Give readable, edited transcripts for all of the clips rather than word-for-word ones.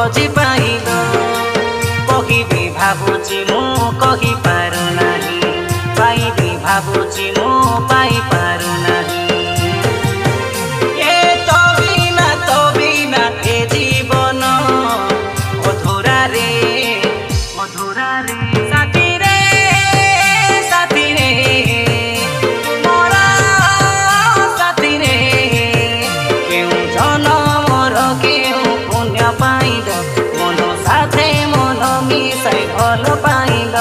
खोजी पाइल कहिबी भाबुची मु कहि पारु नाही पाइबी भाबुची मु पाइ पारु नाही तो बिना ए जीवन अधूरा रे साथी रे मोरा साथी रे केउ जनमर केउ पुण्य पाइल मन साथे मन मिसाई भल पाइल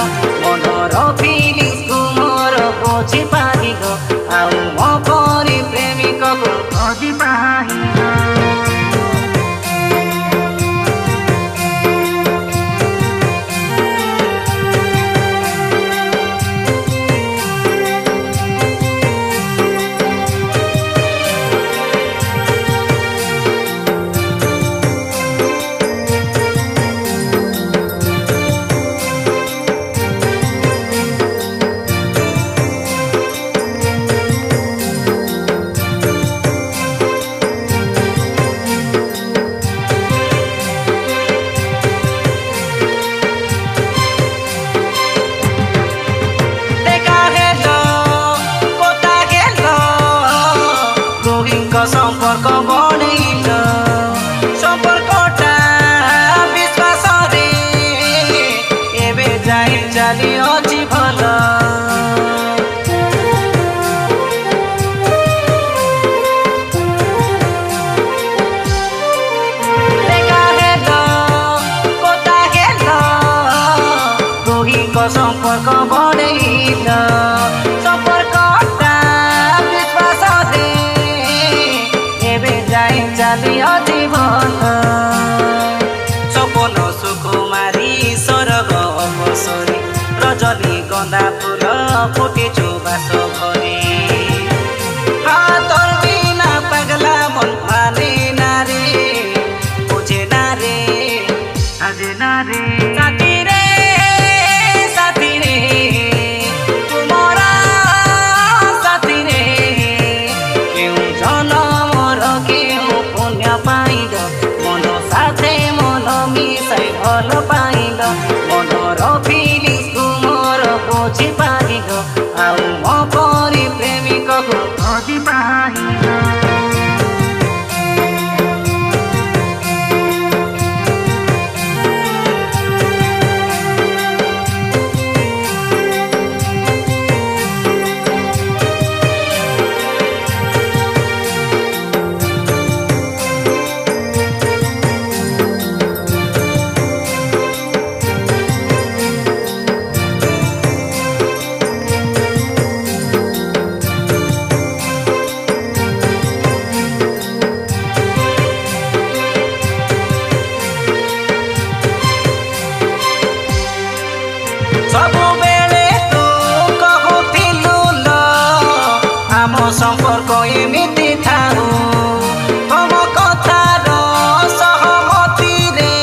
मनर फिलिंग्स को मोर बुझी पाइल आउ मो परी प्रेमिक को खोजी पाइल সম্পর্ক বড়াইল সম্পর্কটা বিশ্বাসরে এবে যাই চালি অছি ভাল দেখা হেল কথা হেল দুহিঙ্ক সম্পর্ক বড়াইল সম্পর্কটা বিশ্বাসরে চালিও জীবন সপন সুকুমারী স্বর্গ অপসরী রজনী গন্ধা ফুল ফুটিছু বাস ঘরে হাতর বিনা পাগলা মন মানে না রে বুঝে না রে আজে না রে সাথী রে তোমরা সাথী রে কেউ জনমর কেউ পাইল মন সাথে মন মিশাই ভাল পাইল মনর ফিলিংস তুমর বুঝি পাইল আউ মো পরি প্রেমিক খোঁজি পাইল সম্পর্ক এমিতি থাউ তম কথার সহমতিরে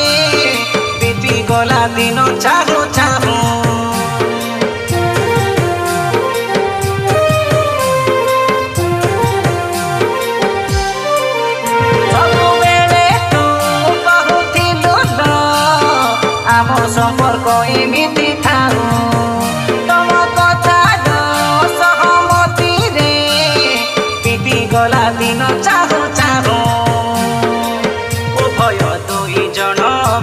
বিতি গলা দিন চাহু চাহু ସବୁବେଳେ ତୁ କହୁଥିଲୁ ଆମ ସମ୍ପର୍କ ଏମିତି ଥାଉ গলা দিন চাহু চাহু উভয় দুই জন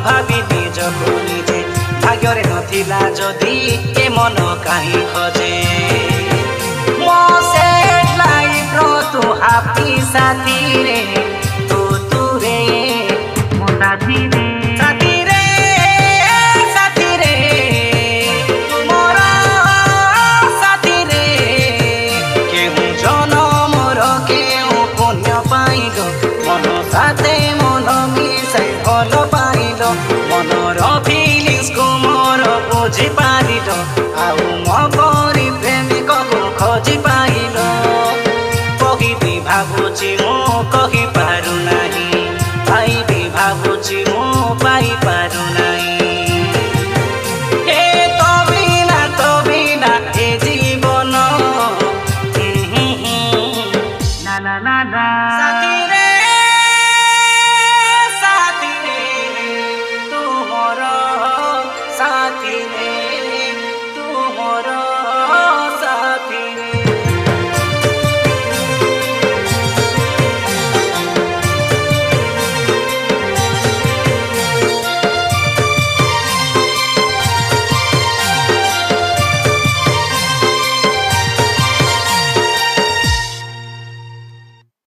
ভাবি নিজକୁ ନିଜେ ଭାଗ୍ୟରେ ନଥିଲା ଯଦି ଏ ମନ କାହିଁ ଖୋଜେ ମୋ ସେଟ୍ ଲାଇଫ୍ର ତୁ ହାପି ସାଥୀରେ ତୁ ରେ ମୋ ସାଥୀରେ সাথে মন মিশাই ভাল পাইল মনর ফিলিংস কু মোর বুঝি পারিল আউ মো পরি প্রেমিক খোঁজি পাইল কহিবি ভাবুছি মু কহি পারু নাই পাইবি ভাবুছি মু পাই পারু নাই।